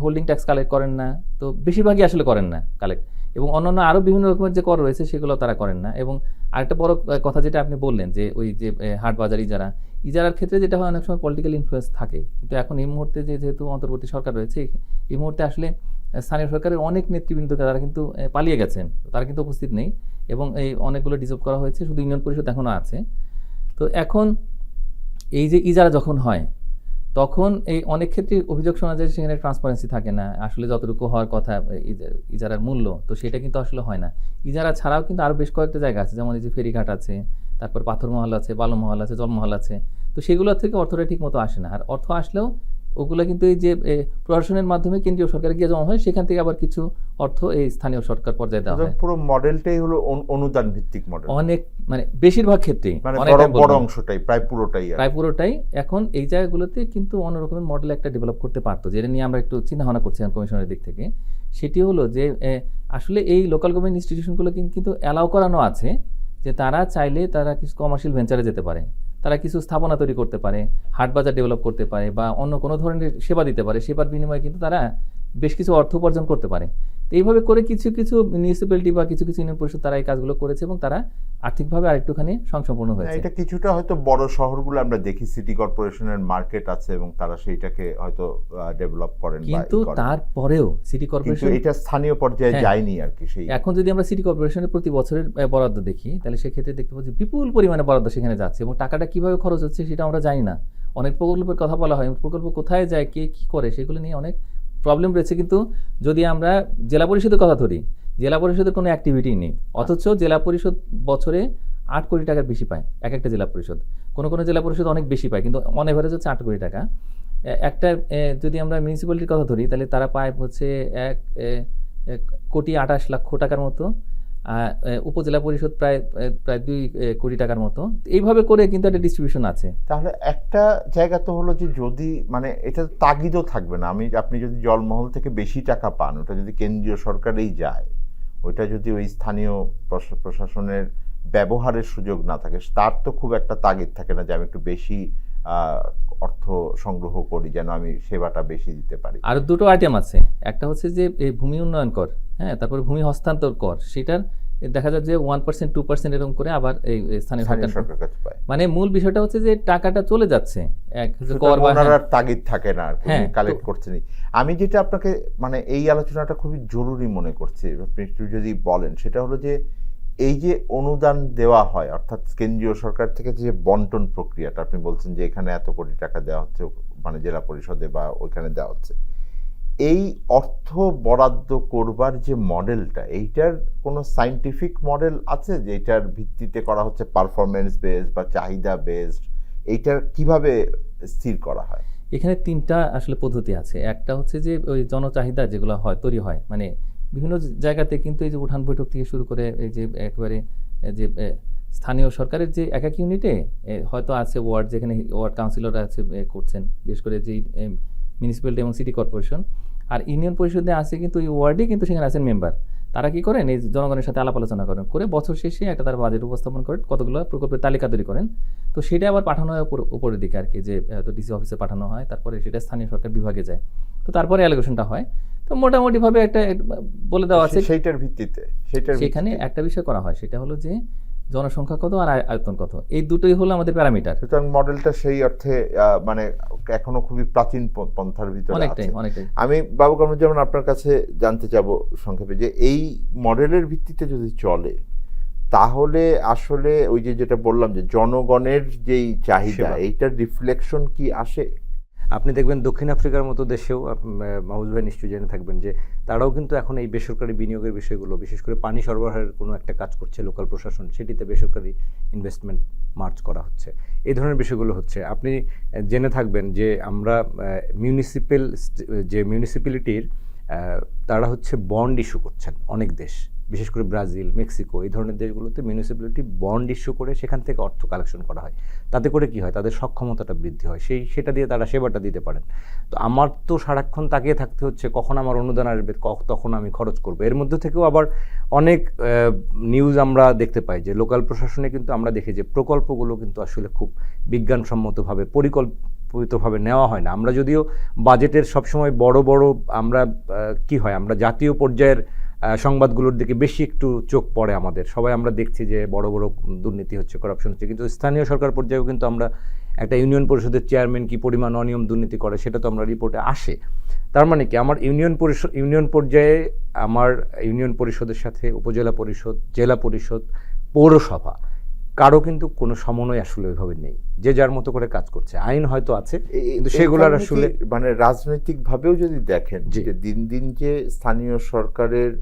হোল্ডিং ট্যাক্স কালেক্ট করেন না, তো বেশিরভাগই আসলে করেন না কালেক্ট, এবং অন্যান্য আরও বিভিন্ন রকমের যে কর রয়েছে সেগুলো তারা করেন না। এবং আরেকটা বড় কথা যেটা আপনি বললেন যে ওই যে হাট বাজার ইজারার ক্ষেত্রে যেটা হয় অনেক সময় পলিটিক্যাল ইনফ্লুয়েন্স থাকে, কিন্তু এখন এই মুহূর্তে যেহেতু অন্তর্বর্তী সরকার রয়েছে, এই মুহূর্তে আসলে স্থানীয় সরকারের অনেক নেতৃবৃন্দকে তারা কিন্তু পালিয়ে গেছেন, তারা কিন্তু উপস্থিত নেই এবং এই অনেকগুলো ডিজলভ করা হয়েছে, শুধু ইউনিয়ন পরিষদ এখনও আছে। তো এখন এই যে ইজারা যখন হয় তখন এই অনেক ক্ষেত্রে অভিযোগ শোনা যায় সেখানে ট্রান্সপারেন্সি থাকে না, আসলে যতটুকু হওয়ার কথা ইজারার মূল্য তো সেটা কিন্তু আসলে হয় না। ইজারা ছাড়াও কিন্তু আরও বেশ কয়েকটা জায়গা আছে, যেমন এই যে ফেরিঘাট আছে, তারপর পাথরমহল আছে, বালুমহল আছে, জলমহল আছে, তো সেগুলো থেকে অর্থটা ঠিক মতো আসে না। আর অর্থ আসলেও ওগুলো কিন্তু এই যে প্রশাসনের মাধ্যমে কেন্দ্রীয় সরকারে গিয়ে জমা হয়, সেখান থেকে আবার কিছু অর্থ এই স্থানীয় সরকার পর্যায়ে দেওয়া হয়। পুরো মডেলটাই হলো অনুদান ভিত্তিক মডেল, অনেক মানে বেশিরভাগ ক্ষেত্রেই, বড় অংশটাই, প্রায় পুরোটাই। এখন এই জায়গাগুলোতে কিন্তু অন্যরকমের মডেল একটা ডেভেলপ করতে পারতো, যেটা নিয়ে আমরা একটু চিন্তা ভাবনা করছিলাম কমিশনের দিক থেকে। সেটি হলো যে আসলে এই লোকাল গভর্নমেন্ট ইনস্টিটিউশনগুলো কিন্তু অ্যালাউ করানো আছে যে তারা চাইলে তারা কিছু কমার্শিয়াল ভেঞ্চারে যেতে পারে, তারা কিছু স্থাপনা তৈরি করতে পারে, হাট বাজার ডেভেলপ করতে পারে, বা অন্য কোনো ধরনের সেবা দিতে পারে। সেবার বিনিময়ে কিন্তু তারা বেশ কিছু অর্থ উপার্জন করতে পারে। তো এইভাবে করে কিছু কিছু মিউনিসিপ্যালিটি বা কিছু কিছু ইউনিয়ন পরিষদ তারা এই কাজগুলো করেছে এবং তারা আর্থিকভাবে আরেকটুখানি সংসম্পূর্ণ হয়েছে। এটা কিছুটা হয়তো বড় শহরগুলো আমরা দেখি সিটি কর্পোরেশনের মার্কেট আছে এবং তারা সেইটাকে হয়তো ডেভেলপ করেন, কিন্তু তারপরেও সিটি কর্পোরেশন এটা স্থানীয় পর্যায়ে যায়নি আর কি। সেই এখন যদি আমরা সিটি কর্পোরেশনের প্রতি বছরের বরাদ্দ দেখি তাহলে সেক্ষেত্রে দেখতে পাচ্ছি বিপুল পরিমাণে বরাদ্দ সেখানে যাচ্ছে এবং টাকাটা কিভাবে খরচ হচ্ছে সেটা আমরা জানি না। অনেক প্রকল্পের কথা বলা হয়, প্রকল্প কোথায় যায়, কে কী করে, সেগুলো নিয়ে অনেক প্রবলেম রয়েছে। কিন্তু যদি আমরা জেলা পরিষদের কথা ধরি, জেলা পরিষদের কোনো অ্যাক্টিভিটি নেই, অথচ জেলা পরিষদ বছরে 8 কোটি টাকার বেশি পায় এক একটা জেলা পরিষদ। কোনো কোনো জেলা পরিষদ অনেক বেশি পায়, কিন্তু অন এভারেজ হচ্ছে 8 কোটি টাকা। একটা যদি আমরা মিউনিসিপ্যালিটির কথা ধরি তাহলে তারা পায় হচ্ছে 1,28,00,000 টাকার মতো, উপজেলা পরিষদ প্রায় 2 কোটি টাকার মতো। এইভাবে করে কিন্তু একটা ডিস্ট্রিবিউশন আছে। তাহলে একটা জায়গা তো হলো যে যদি মানে এটা তাগিদও থাকবে না, আপনি যদি জলমহল থেকে বেশি টাকা পান, ওটা যদি কেন্দ্রীয় সরকারেই যায়, ওইটা যদি ওই স্থানীয় প্রশাসনের ব্যবহারের সুযোগ না থাকে, তার তো খুব একটা তাগিদ থাকে না যে আমি একটু বেশি অর্থ সংগ্রহ করি যেন আমি সেবাটা বেশি দিতে পারি। আর দুটো আইটেম আছে, একটা হচ্ছে যে এই ভূমি উন্নয়ন কর, হ্যাঁ, তারপরে ভূমি হস্তান্তর কর, সেটার দেখা যায় যে 1% 2% এরকম করে আবার এই স্থানীয় সরকার কাছে পায়। মানে মূল বিষয়টা হচ্ছে যে টাকাটা চলে যাচ্ছে কর বা তাগিদ থাকে না, হ্যাঁ, কালেক্ট করছেন। আমি যেটা আপনাকে মানে এই আলোচনাটা খুবই জরুরি মনে করছি, আপনি একটু যদি বলেন, সেটা হলো যে এই যে অনুদান দেওয়া হয় অর্থাৎ কেন্দ্রীয় সরকার থেকে যে বন্টন প্রক্রিয়াটা আপনি বলছেন যে এখানে এত কোটি টাকা দেওয়া হচ্ছে মানে জেলা পরিষদে বা ওইখানে দেওয়া হচ্ছে, এই অর্থ বরাদ্দ করবার যে মডেলটা, এইটার কোনো সায়েন্টিফিক মডেল আছে যে এটার ভিত্তিতে করা হচ্ছে পারফরমেন্স বেসড বা চাহিদা বেসড, এইটার কিভাবে স্থির করা হয়? এখানে তিনটা আসলে পদ্ধতি আছে। একটা হচ্ছে যে ওই জনচাহিদা যেগুলো হয় তৈরি হয়, মানে বিভিন্ন জায়গাতে কিন্তু এই যে উঠান বৈঠক থেকে শুরু করে এই যে একেবারে যে স্থানীয় সরকারের যে এক এক ইউনিটে হয়তো আছে ওয়ার্ড, যেখানে ওয়ার্ড কাউন্সিলররা আছে করছেন, বিশেষ করে যে মিউনিসিপ্যালিটি এবং সিটি কর্পোরেশন। আর ইউনিয়ন পরিষদে আছে কিন্তু ওই ওয়ার্ডে কিন্তু সেখানে আছেন মেম্বার। তারা কি করেন, এই জনগণের সাথে আলাপ আলোচনা করেন, করে বছর শেষে একটা তার বাজেট উপস্থাপন করেন, কতগুলো প্রকল্পের তালিকা তৈরি করেন। তো সেটা আবার পাঠানো হয় উপরের দিকে আর কি, যে তো ডিসি অফিসে পাঠানো হয়, তারপরে সেটা স্থানীয় সরকার বিভাগে যায়, তো তারপরে অ্যালোকেশনটা হয়। তো মোটামুটিভাবে একটা বলে দেওয়া আছে, সেইটার ভিত্তিতে সেখানে একটা বিষয় করা হয়, সেটা হলো যে জনসংখ্যা কত আর আয়তন কত, এই দুটোই হলো আমাদের প্যারামিটার। সুতরাং মডেলটা সেই অর্থে মানে এখনো খুবই প্রাচীন পন্থার ভিতরে অনেকটাই আছে। অনেকটাই। আমি বাবু কামরুজ্জামান আপনার কাছে জানতে চাবো সংক্ষেপে যে এই মডেলের ভিত্তিতে যদি চলে তাহলে আসলে ওই যে যেটা বললাম যে জনগণের যেই চাহিদা, এইটার রিফ্লেকশন কি আসে? আপনি দেখবেন দক্ষিণ আফ্রিকার মতো দেশেও, মাহফুজ ভাই নিশ্চয়ই জেনে থাকবেন যে তারাও কিন্তু এখন এই বেসরকারি বিনিয়োগের বিষয়গুলো, বিশেষ করে পানি সরবরাহের কোনো একটা কাজ করছে লোকাল প্রশাসন, সেটিতে বেসরকারি ইনভেস্টমেন্ট মার্চ করা হচ্ছে, এই ধরনের বিষয়গুলো হচ্ছে। আপনি জেনে থাকবেন যে আমরা মিউনিসিপ্যালিটির তারা হচ্ছে বন্ড ইস্যু করছেন অনেক দেশ, বিশেষ করে ব্রাজিল, মেক্সিকো, এই ধরনের দেশগুলোতে মিউনিসিপ্যালিটি বন্ড ইস্যু করে সেখান থেকে অর্থ কালেকশন করা হয়। তাতে করে কি হয়, তাদের সক্ষমতাটা বৃদ্ধি হয়, সেটা দিয়ে তারা সেবাটা দিতে পারেন। তো আমার তো সারাক্ষণ তাকিয়ে থাকতে হচ্ছে কখন আমার অনুদান আসবে, তখন আমি খরচ করবো। এর মধ্যে থেকেও আবার অনেক নিউজ আমরা দেখতে পাই যে লোকাল প্রশাসনে কিন্তু আমরা দেখি যে প্রকল্পগুলো কিন্তু আসলে খুব বিজ্ঞানসম্মতভাবে পরিকল্পিতভাবে নেওয়া হয় না। আমরা যদিও বাজেটের সবসময় বড় আমরা কি হয়, আমরা জাতীয় পর্যায়ের সংবাদগুলোর দিকে বেশি একটু চোখ পড়ে আমাদের, সবাই আমরা দেখছি যে বড় দুর্নীতি হচ্ছে, করাপশন হচ্ছে, কিন্তু স্থানীয় সরকার পর্যায়েও কিন্তু আমরা একটা ইউনিয়ন পরিষদের চেয়ারম্যান কি পরিমাণ অনিয়ম দুর্নীতি করে সেটা তো আমরা রিপোর্টে আসে। তার মানে কি, আমার ইউনিয়ন পর্যায়ে আমার ইউনিয়ন পরিষদের সাথে উপজেলা পরিষদ, জেলা পরিষদ, পৌরসভা কারো কিন্তু কোনো সমন্বয় আসলে ওইভাবে নেই, যে যার মতো করে কাজ করছে। আইন হয়তো আছে কিন্তু সেগুলোর আসলে মানে রাজনৈতিক ভাবেও যদি দেখেন যে দিন দিন যে স্থানীয় সরকারের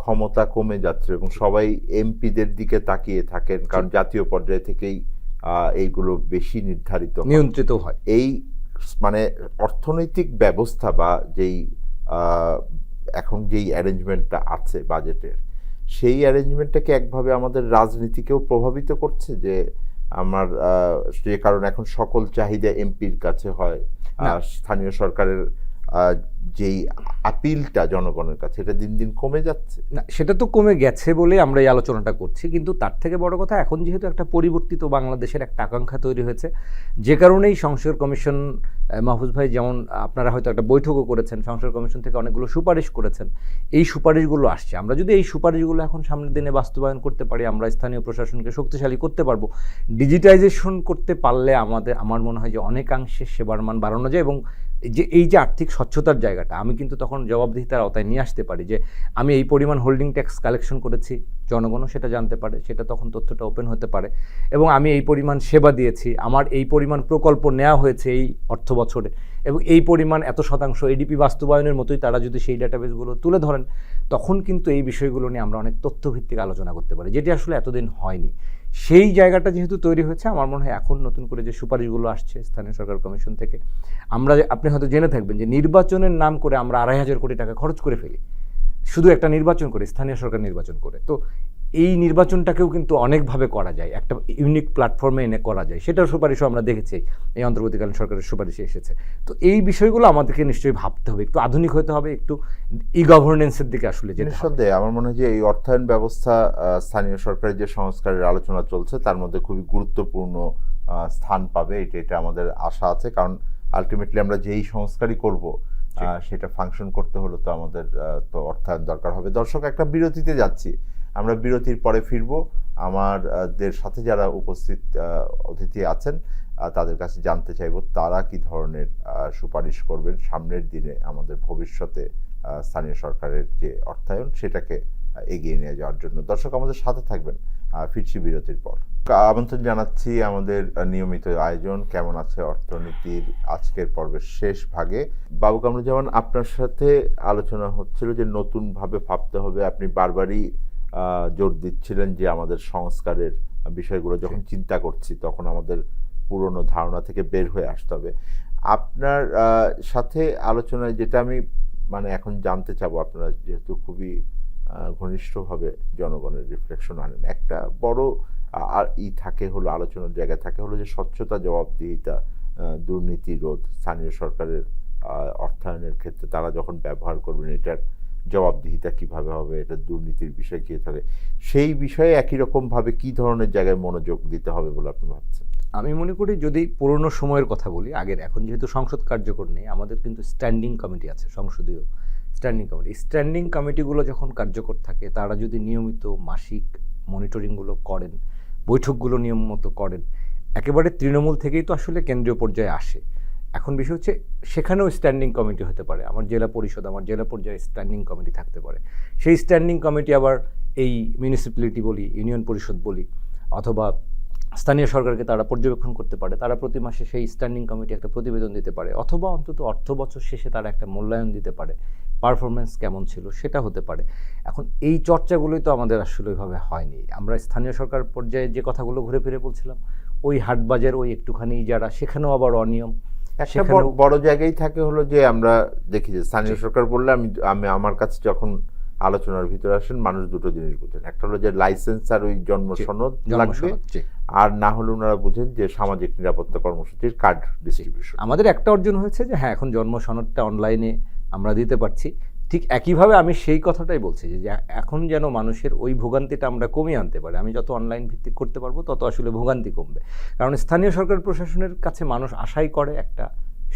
ক্ষমতা কমে যাচ্ছে এবং সবাই এমপিদের দিকে তাকিয়ে থাকেন, কারণ জাতীয় পর্যায় থেকেই এইগুলো বেশি নিয়ন্ত্রিত হয়। এই মানে অর্থনৈতিক ব্যবস্থা বা যেই এখন যেই অ্যারেঞ্জমেন্টটা আছে বাজেটের, সেই অ্যারেঞ্জমেন্টটাকে একভাবে আমাদের রাজনীতিকেও প্রভাবিত করছে, যে আমার যে কারণ এখন সকল চাহিদা এমপির কাছে হয়, স্থানীয় সরকারের যেই আপিলটা জনগণের কাছে এটা দিন দিন কমে যাচ্ছে। না, সেটা তো কমে গেছে বলে আমরা এই আলোচনাটা করছি, কিন্তু তার থেকে বড় কথা এখন যেহেতু একটা পরিবর্তিত বাংলাদেশের একটা আকাঙ্ক্ষা তৈরি হয়েছে, যে কারণেই সংসদ কমিশন, মাহফুজ ভাই যেমন আপনারা হয়তো একটা বৈঠকও করেছেন, সংসদ কমিশন থেকে অনেকগুলো সুপারিশ করেছেন, এই সুপারিশগুলো আসছে। আমরা যদি এই সুপারিশগুলো এখন সামনের দিনে বাস্তবায়ন করতে পারি, আমরা স্থানীয় প্রশাসনকে শক্তিশালী করতে পারবো। ডিজিটাইজেশন করতে পারলে আমার মনে হয় যে অনেকাংশে সেবার মান বাড়ানো যায়, এবং এই যে আর্থিক স্বচ্ছতার জায়গাটা আমি কিন্তু তখন জবাবদিহিতার আওতায় নিয়ে আসতে পারি, যে আমি এই পরিমাণ হোল্ডিং ট্যাক্স কালেকশন করেছি, জনগণও সেটা জানতে পারে, সেটা তখন তথ্যটা ওপেন হতে পারে, এবং আমি এই পরিমাণ সেবা দিয়েছি, আমার এই পরিমাণ প্রকল্প নেওয়া হয়েছে এই অর্থ বছরে, এবং এই পরিমাণ এত শতাংশ এডিপি বাস্তবায়নের মতোই তারা যদি সেই ডাটাবেসগুলো তুলে ধরেন, তখন কিন্তু এই বিষয়গুলো নিয়ে আমরা অনেক তথ্যভিত্তিক আলোচনা করতে পারি, যেটি আসলে এতদিন হয়নি। সেই জায়গাটা যেহেতু তৈরি হয়েছে, আমার মনে হয় এখন নতুন করে যে সুপারিশগুলো আসছে স্থানীয় সরকার কমিশন থেকে, আপনি হয়তো জেনে থাকবেন যে নির্বাচনের নাম করে আমরা 2,500 কোটি টাকা খরচ করে ফেলি, শুধু একটা নির্বাচন করে, স্থানীয় সরকার নির্বাচন করে। তো এই নির্বাচনটাকেও কিন্তু অনেকভাবে করা যায়, একটা ইউনিক প্ল্যাটফর্মে এনে করা যায়, সেটার সুপারিশও আমরা দেখেছি এই অন্তর্বর্তীকালীন সরকারের সুপারিশে এসেছে। তো এই বিষয়গুলো আমাদেরকে নিশ্চয়ই ভাবতে হবে, একটু আধুনিক হতে হবে, একটু গভর্নেন্সের দিকে আসলে যেতে হবে। নিঃসন্দেহে আমার মনে হয় যে এই অর্থায়ন ব্যবস্থা, স্থানীয় সরকারের যে সংস্কারের আলোচনা চলছে তার মধ্যে খুবই গুরুত্বপূর্ণ স্থান পাবে, এটা আমাদের আশা আছে। কারণ আলটিমেটলি আমরা যেই সংস্কারই করব সেটা ফাংশন করতে হলে তো আমাদের তো অর্থায়ন দরকার হবে। দর্শক, একটা বিরতিতে যাচ্ছি, আমরা বিরতির পরে ফিরবো। আমাদের সাথে যারা উপস্থিত অতিথি আছেন তাদের কাছে জানতে চাইব তারা কি ধরনের সুপারিশ করবেন সামনের দিনে আমাদের ভবিষ্যতে স্থানীয় সরকারের যে অর্থায়ন সেটাকে এগিয়ে নিয়ে যাওয়ার জন্য। দর্শক, আমাদের সাথে থাকবেন, ফিরছি বিরতির পর। আমন্ত্রণ জানাচ্ছি আমাদের নিয়মিত আয়োজন কেমন আছে অর্থনীতির আজকের পর্বের শেষ ভাগে। বাবু কামরুজ্জামান, আপনার সাথে আলোচনা হচ্ছিল যে নতুনভাবে ভাবতে হবে। আপনি বারবারই জোর দিচ্ছিলেন যে আমাদের সংস্কারের বিষয়গুলো যখন চিন্তা করছি তখন আমাদের পুরনো ধারণা থেকে বের হয়ে আসতে হবে। আপনার সাথে আলোচনায় যেটা আমি মানে এখন জানতে চাবো, আপনারা যেহেতু খুবই ঘনিষ্ঠভাবে জনগণের রিফ্লেকশন আনেন, একটা বড় আর থাকে হলো আলোচনার জায়গা থাকে হলো যে স্বচ্ছতা, জবাবদিহিতা, দুর্নীতি রোধ। স্থানীয় সরকারের অর্থায়নের ক্ষেত্রে তারা যখন ব্যবহার করবেন এটার জবাবদিহিতা কিভাবে হবে, এটা দুর্নীতির বিষয় কী হবে, সেই বিষয়ে একই রকমভাবে কী ধরনের জায়গায় মনোযোগ দিতে হবে বলে আপনি ভাবছেন? আমি মনে করি যদি পুরনো সময়ের কথা বলি, আগের, এখন যেহেতু সংসদ কার্যকর নেই, আমাদের কিন্তু স্ট্যান্ডিং কমিটি আছে, সংসদীয় স্ট্যান্ডিং কমিটি। স্ট্যান্ডিং কমিটিগুলো যখন কার্যকর থাকে, তারা যদি নিয়মিত মাসিক মনিটরিংগুলো করেন, বৈঠকগুলো নিয়ম মতো করেন, একেবারে তৃণমূল থেকেই তো আসলে কেন্দ্রীয় পর্যায়ে আসে। এখন বিষয় হচ্ছে সেখানেও স্ট্যান্ডিং কমিটি হতে পারে, আমার জেলা পরিষদ, আমার জেলা পর্যায়ে স্ট্যান্ডিং কমিটি থাকতে পারে। সেই স্ট্যান্ডিং কমিটি আবার এই মিউনিসিপ্যালিটি বলি, ইউনিয়ন পরিষদ বলি, অথবা স্থানীয় সরকারকে তারা পর্যবেক্ষণ করতে পারে। তারা প্রতি মাসে সেই স্ট্যান্ডিং কমিটি একটা প্রতিবেদন দিতে পারে, অথবা অন্তত অর্থ বছর শেষে তারা একটা মূল্যায়ন দিতে পারে, পারফরমেন্স কেমন ছিল সেটা হতে পারে। এখন এই চর্চাগুলোই তো আমাদের আসলে ওইভাবে হয়নি। আমরা স্থানীয় সরকার পর্যায়ে যে কথাগুলো ঘুরে ফিরে বলছিলাম, ওই হাটবাজার, ওই একটুখানি যারা, সেখানেও আবার অনিয়ম। একটা বড় জায়গায় থাকে হলো যে আমরা দেখি যে স্থানীয় সরকার বললে আমি আমার কাছে যখন আলোচনার ভিতরে আসেন মানুষ দুটো জিনিস বুঝেন, একটা হলো যে লাইসেন্স আর ওই জন্ম সনদ লাগবে, আর না হলে ওনারা বুঝেন যে সামাজিক নিরাপত্তা কর্মসূচির কার্ড ডিস্ট্রিবিউশন। আমাদের একটা অর্জন হয়েছে যে হ্যাঁ, এখন জন্ম সনদটা অনলাইনে আমরা দিতে পারছি। ঠিক একইভাবে আমি সেই কথাটাই বলছি যে এখন যেন মানুষের ওই ভোগান্তিটা আমরা কমিয়ে আনতে পারি। আমি যত অনলাইন ভিত্তিক করতে পারবো তত আসলে ভোগান্তি কমবে। কারণ স্থানীয় সরকার প্রশাসনের কাছে মানুষ আশাই করে একটা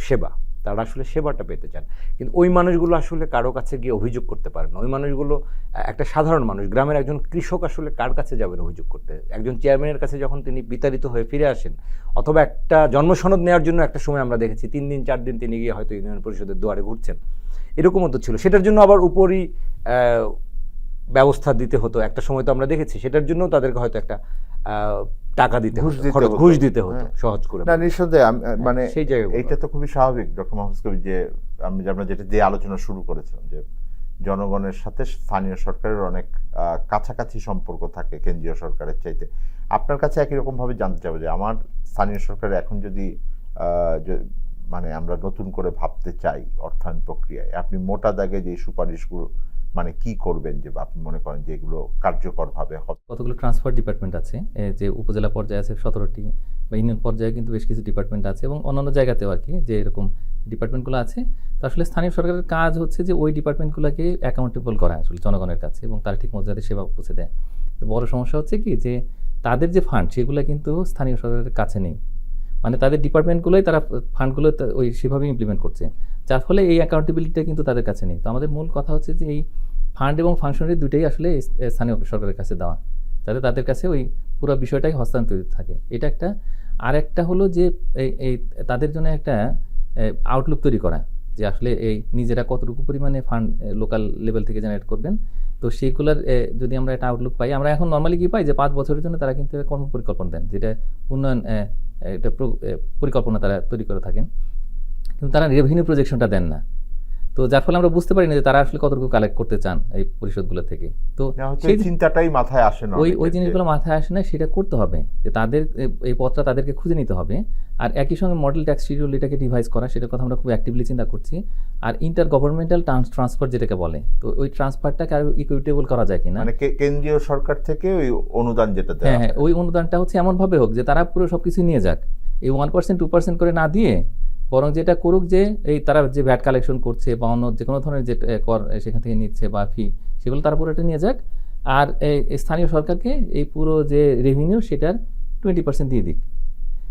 সেবা, তারা আসলে সেবাটা পেতে চান। কিন্তু ওই মানুষগুলো আসলে কারো কাছে গিয়ে অভিযোগ করতে পারে না। ওই মানুষগুলো, একটা সাধারণ মানুষ, গ্রামের একজন কৃষক আসলে কার কাছে যাবেন অভিযোগ করতে? একজন চেয়ারম্যানের কাছে যখন তিনি বিতাড়িত হয়ে ফিরে আসেন, অথবা একটা জন্মসনদ নেওয়ার জন্য একটা সময় আমরা দেখেছি 3 দিন 4 দিন তিনি গিয়ে হয়তো ইউনিয়ন পরিষদের দুয়ারে ঘুরছেন, এরকমও তো ছিল। সেটার জন্য আবার উপরই ব্যবস্থা দিতে হতো। একটা সময় তো আমরা দেখেছি সেটার জন্য তাদেরকে হয়তো একটা টাকা দিতে হতো, ঘুষ দিতে হতো, সহজ করে। না, নিঃসন্দেহে মানে সেই জায়গায় এইটা তো খুবই স্বাভাবিক ডক্টর মাহফুজ কবির, যে আমরা যেটা দিয়ে আলোচনা শুরু করেছিলাম যে জনগণের সাথে স্থানীয় সরকারের অনেক কাছাকাছি সম্পর্ক থাকে কেন্দ্রীয় সরকারের চাইতে। আপনার কাছে একই রকমভাবে জানতে চাবো যে আমার স্থানীয় সরকার এখন যদি মানে আমরা নতুন করে ভাবতে চাই অর্থায়ন প্রক্রিয়ায়, আপনি মোটা দাগে যে সুপারিশগুলো মানে কি করবেন যে আপনি মনে করেন যে এগুলো কার্যকরভাবে হবে? কতগুলো ট্রান্সফার ডিপার্টমেন্ট আছে, যে উপজেলা পর্যায়ে আছে 17টি, বা ইউনিয়ন পর্যায়ে কিন্তু বেশ কিছু ডিপার্টমেন্ট আছে, এবং অন্যান্য জায়গাতেও আর কি যে এরকম ডিপার্টমেন্টগুলো আছে। তো আসলে স্থানীয় সরকারের কাজ হচ্ছে যে ওই ডিপার্টমেন্টগুলোকে অ্যাকাউন্টেবল করা আসলে জনগণের কাছে, এবং তারা ঠিক মতো যাতে সেবা পৌঁছে দেয়। তো বড় সমস্যা হচ্ছে কি যে তাদের যে ফান্ড সেগুলো কিন্তু স্থানীয় সরকারের কাছে নেই, মানে তাদের ডিপার্টমেন্টগুলোই তারা ফান্ডগুলো ওই সেভাবে ইমপ্লিমেন্ট করছে, যার ফলে এই অ্যাকাউন্টেবিলিটিটা কিন্তু তাদের কাছে নেই। তো আমাদের মূল কথা হচ্ছে যে এই ফান্ড এবং ফাংশনারি দুইটাই আসলে স্থানীয় সরকারের কাছে দেওয়া, যাতে তাদের কাছে ওই পুরো বিষয়টাই হস্তান্তরিত থাকে, এটা একটা। আর একটা হলো যে এই তাদের জন্য একটা আউটলুক তৈরি করা, যে আসলে এই নিজেরা কতটুকু পরিমাণে ফান্ড লোকাল লেভেল থেকে জেনারেট করবেন। তো সেইগুলোর যদি আমরা একটা আউটলুক পাই, আমরা এখন নর্মালি কি পাই যে 5 বছরের জন্য তারা কিন্তু কর্ম পরিকল্পনা দেন, যেটা উন্নয়ন এটা পরিকল্পনা তারা তৈরি করে থাকেন, কিন্তু তারা রেভিনিউ প্রজেকশনটা দেন না। তো যার ফলে আমরা বুঝতে পারি না যে তারা আসলে কতটুকু কালেক্ট করতে চান এই পরিষদগুলো থেকে। তো সেই চিন্তাটাই মাথায় আসে না, ওই জিনিসগুলো মাথায় আসে না, সেটা করতে হবে যে তাদের এই পথটা তাদেরকে খুঁজে নিতে হবে। আর একই সঙ্গে মডেল ট্যাক্স শিডিউল এটাকে ডিভাইস করা, সেটার কথা আমরা খুব অ্যাক্টিভলি চিন্তা করছি। আর ইন্টার গভর্নমেন্টাল ট্রান্সফার যেটাকে বলে, তো ওই ট্রান্সফারটাকে আরো ইকুইটেবল করা যায় কিনা, মানে কেন্দ্রীয় সরকার থেকে ওই অনুদান যেটা দেয়, হ্যাঁ, ওই অনুদানটা হচ্ছে এমনভাবে হোক যে তারা পুরো সবকিছু নিয়ে যাক, এই 1% 2% করে না দিয়ে, বরং যেটা করুক যে এই তারা যে ভ্যাট কালেকশন করছে বা অন্য যে কোনো ধরনের যে কর সেখান থেকে নিচ্ছে বা ফি, সেগুলো তারা পুরোটা নিয়ে যাক, আর এই স্থানীয় সরকারকে এই পুরো যে রেভিনিউ সেটার 20% দিয়ে দিক।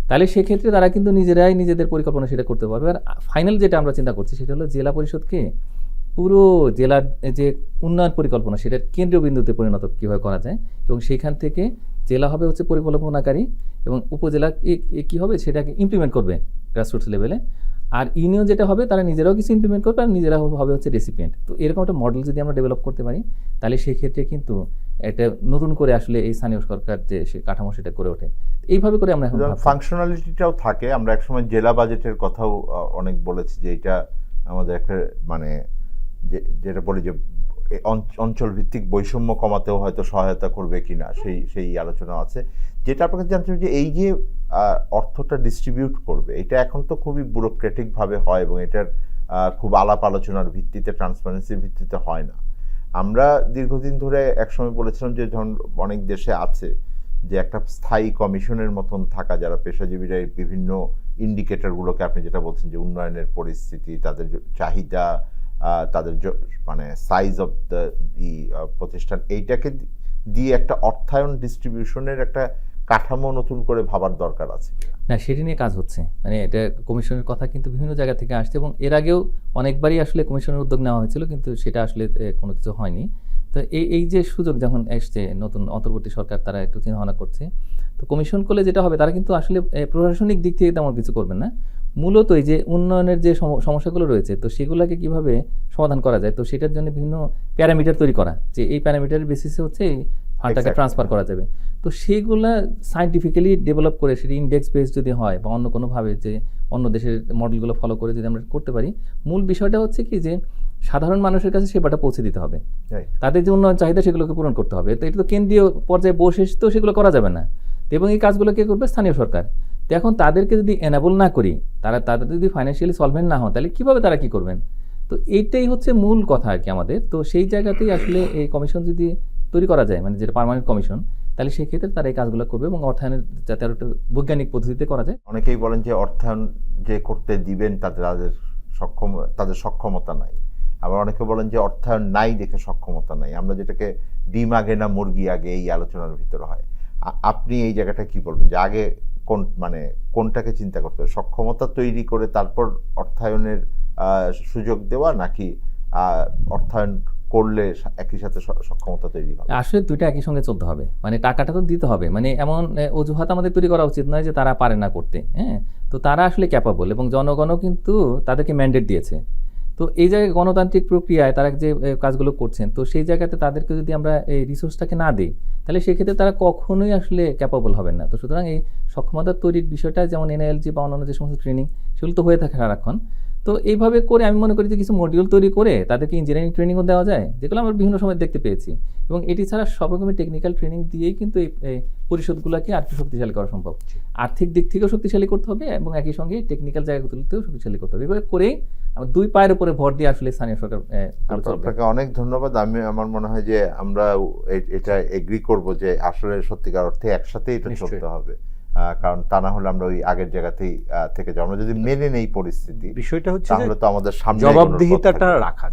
তাহলে সেক্ষেত্রে তারা কিন্তু নিজেরাই নিজেদের পরিকল্পনা সেটা করতে পারবে। আর ফাইনাল যেটা আমরা চিন্তা করছি সেটা হলো জেলা পরিষদকে পুরো জেলার যে উন্নয়ন পরিকল্পনা সেটা কেন্দ্রীয় বিন্দুতে পরিণত কীভাবে করা যায়, এবং সেইখান থেকে জেলা হবে হচ্ছে পরিকল্পনাকারী এবং উপজেলা কী হবে সেটাকে ইমপ্লিমেন্ট করবে গ্রাসরুটস লেভেলে, আর ইউনিয়ন যেটা হবে তারা নিজেরাও কিছু ইমপ্লিমেন্ট করবে আর নিজেরা হবে হচ্ছে রেসিপিয়েন্ট। তো এরকম একটা মডেল যদি আমরা ডেভেলপ করতে পারি তাহলে সেই ক্ষেত্রে কিন্তু একটা নতুন করে আসলে এই স্থানীয় সরকার যে সে কাঠামো সেটা করে ওঠে। এইভাবে করে আমরা এখন ফাংশনালিটিটাও থাকে। আমরা একসময় জেলা বাজেটের কথাও অনেক বলেছি যে এটা আমাদের একটা মানে যেটা বলি যে অঞ্চল ভিত্তিক বৈষম্য কমাতেও হয়তো সহায়তা করবে কিনা সেই আলোচনা আছে। যেটা আপনাকে জানতে হবে যে এই যে অর্থটা ডিস্ট্রিবিউট করবে এটা এখন তো খুবই ব্যুরোক্রেটিক ভাবে হয় এবং এটার খুব আলাপ আলোচনার ভিত্তিতে ট্রান্সপারেন্সির ভিত্তিতে হয় না। আমরা দীর্ঘদিন ধরে একসময় বলেছিলাম যে ধরুন অনেক দেশে আছে যে একটা স্থায়ী কমিশনের মতন থাকা, যারা পেশাজীবীরা বিভিন্ন ইন্ডিকেটরগুলোকে আপনি যেটা বলছেন যে উন্নয়নের পরিস্থিতি, তাদের চাহিদা, তাদের মানে সাইজ অফ দি প্রতিষ্ঠান, এইটাকে দিয়ে একটা অর্থায়ন ডিস্ট্রিবিউশনের একটা কাঠামো নতুন করে ভাবার দরকার আছে না, সেটি নিয়ে কাজ হচ্ছে। মানে এটা কমিশনের কথা কিন্তু বিভিন্ন জায়গা থেকে আসছে এবং এর আগেও অনেকবারই আসলে কমিশনের উদ্যোগ নেওয়া হয়েছিল, কিন্তু সেটা আসলে কোনো কিছু হয়নি। তো এই যে সুযোগ যখন এসছে, নতুন অন্তর্বর্তী সরকার তারা একটু চিন্তাভাবনা করছে, তো কমিশন করলে যেটা হবে তারা কিন্তু আসলে প্রশাসনিক দিক থেকে তেমন কিছু করবে না, মূলত এই যে উন্নয়নের যে সমস্যাগুলো রয়েছে তো সেগুলোকে কিভাবে সমাধান করা যায়, তো সেটার জন্য বিভিন্ন প্যারামিটার তৈরি করা, যে এই প্যারামিটারের বেসিসে হচ্ছে এই ফান্ডটাকে ট্রান্সফার করা যাবে। তো সেইগুলা সায়েন্টিফিক্যালি ডেভেলপ করে সেটি ইন্ডেক্স বেস যদি হয় বা অন্য কোনোভাবে যে অন্য দেশের মডেলগুলো ফলো করে যদি আমরা করতে পারি, মূল বিষয়টা হচ্ছে কি যে সাধারণ মানুষের কাছে সেবাটা পৌঁছে দিতে হবে, তাদের যে উন্নয়ন চাহিদা সেগুলোকে পূরণ করতে হবে। তো এটা তো কেন্দ্রীয় পর্যায়ে বসে তো সেগুলো করা যাবে না, এবং এই কাজগুলো কে করবে? স্থানীয় সরকার। তো এখন তাদেরকে যদি এনাবল না করি, তাদের যদি ফাইন্যান্সিয়ালি সলভেন্ট না হন, তাহলে কীভাবে তারা কী করবেন? তো এইটাই হচ্ছে মূল কথা আর কি আমাদের। তো সেই জায়গাতেই আসলে এই কমিশন যদি তৈরি করা যায়, মানে যেটা পার্মানেন্ট কমিশন, তাহলে সেই ক্ষেত্রে তারা এই কাজগুলো করবে এবং অর্থায়নের যাতে আরো একটা বৈজ্ঞানিক পদ্ধতিতে করা যায়। অনেকেই বলেন যে অর্থায়ন যে করতে দিবেন তাদের সক্ষমতা নাই, আবার অনেকে বলেন যে অর্থায়ন নাই দেখে সক্ষমতা নাই। আমরা যেটাকে ডিম আগে না মুরগি আগে এই আলোচনার ভিতরে হয়। আপনি এই জায়গাটা কি বলবেন যে আগে কোনটাকে চিন্তা করতে হবে, সক্ষমতা তৈরি করে তারপর অর্থায়নের সুযোগ দেওয়া, নাকি অর্থায়ন করলে একই সাথে সক্ষমতা তৈরি হবে? আসলে দুইটা একই সঙ্গে চলতে হবে, মানে টাকাটা তো দিতে হবে। মানে এমন অজুহাত আমাদের তৈরি করা উচিত নয় যে তারা পারে না করতে। হ্যাঁ, তো তারা আসলে ক্যাপাবল এবং জনগণও কিন্তু তাদেরকে ম্যান্ডেট দিয়েছে। তো এই জায়গায় গণতান্ত্রিক প্রক্রিয়ায় তারা যে কাজগুলো করছেন, তো সেই জায়গাতে তাদেরকে যদি আমরা এই রিসোর্সটাকে না দিই, তাহলে সেক্ষেত্রে তারা কখনোই আসলে ক্যাপাবল হবেন না। তো সুতরাং এই সক্ষমতা তৈরির বিষয়টা যেমন এনআইএলজি বা অন্যান্য যে সমস্ত ট্রেনিং সেগুলো তো হয়ে থাকে সারাক্ষণ। তো এইভাবে করে আমি মনে করি যে কিছু মডিউল তৈরি করে তাদেরকে ইঞ্জিনিয়ারিং ট্রেনিংও দেওয়া যায়, যেগুলো আমরা বিভিন্ন সময় দেখতে পেয়েছি। এবং এটি ছাড়া সব রকমের টেকনিক্যাল ট্রেনিং দিয়েই কিন্তু এই পরিষদগুলোকে আর্থিক শক্তিশালী করা সম্ভব। আর্থিক দিক থেকেও শক্তিশালী করতে হবে এবং একই সঙ্গে টেকনিক্যাল জায়গাগুলোতেও শক্তিশালী করতে হবে। এভাবে করেই আমরা দুই পায়ের উপরে ভর দিয়ে আসলে স্থানীয় সরকার। আপনাকে অনেক ধন্যবাদ। আমার মনে হয় যে আমরা এটা এগ্রি করব যে আসলে সত্যিকার অর্থে একসাথেই এটা চলতে হবে, কারণ তা না হলে আমরা ওই আগের জায়গাতেই থেকে যাবো। আমরা যদি মেনে নেই পরিস্থিতি, বিষয়টা হচ্ছে তাহলে তো আমাদের সামনে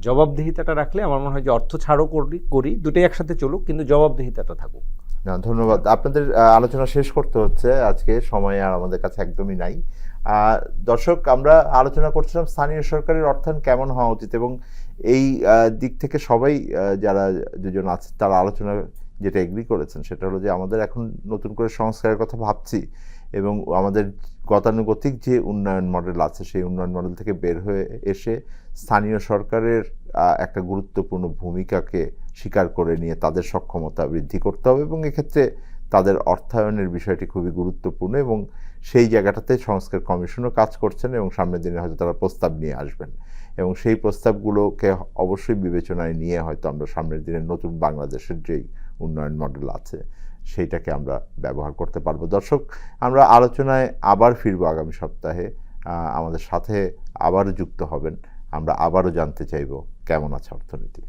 জবাবদিহিতাটা রাখলে আমার মনে হয় যে অর্থ ছাড়ও করি দুটোই একসাথে চলুক, কিন্তু জবাবদিহিতাটা থাকুক। না, ধন্যবাদ। আপনাদের আলোচনা শেষ করতে হচ্ছে, আজকে সময় আর আমাদের কাছে একদমই নাই। দর্শক, আমরা আলোচনা করছিলাম স্থানীয় সরকারের অর্থায়ন কেমন হওয়া উচিত, এবং এই দিক থেকে সবাই যারা দুজন আছে তারা আলোচনা যেটা এগ্রি করেছেন সেটা হলো যে আমাদের এখন নতুন করে সংস্কারের কথা ভাবছি এবং আমাদের গতানুগতিক যে উন্নয়ন মডেল আছে সেই উন্নয়ন মডেল থেকে বের হয়ে এসে স্থানীয় সরকারের একটা গুরুত্বপূর্ণ ভূমিকাকে স্বীকার করে নিয়ে তাদের সক্ষমতা বৃদ্ধি করতে হবে, এবং এক্ষেত্রে তাদের অর্থায়নের বিষয়টি খুবই গুরুত্বপূর্ণ। এবং সেই জায়গাটাতে সংস্কার কমিশনও কাজ করছেন এবং সামনের দিনে হয়তো তারা প্রস্তাব নিয়ে আসবেন, এবং সেই প্রস্তাবগুলোকে অবশ্যই বিবেচনায় নিয়ে হয়তো আমরা সামনের দিনে নতুন বাংলাদেশের যেই উন্নয়ন মডেল আছে সেইটাকে আমরা ব্যবহার করতে পারবো। দর্শক, আমরা আলোচনায় আবার ফিরবো আগামী সপ্তাহে। আমাদের সাথে আবারও যুক্ত হবেন। আমরা আবারও জানতে চাইব কেমন আছে অর্থনীতি।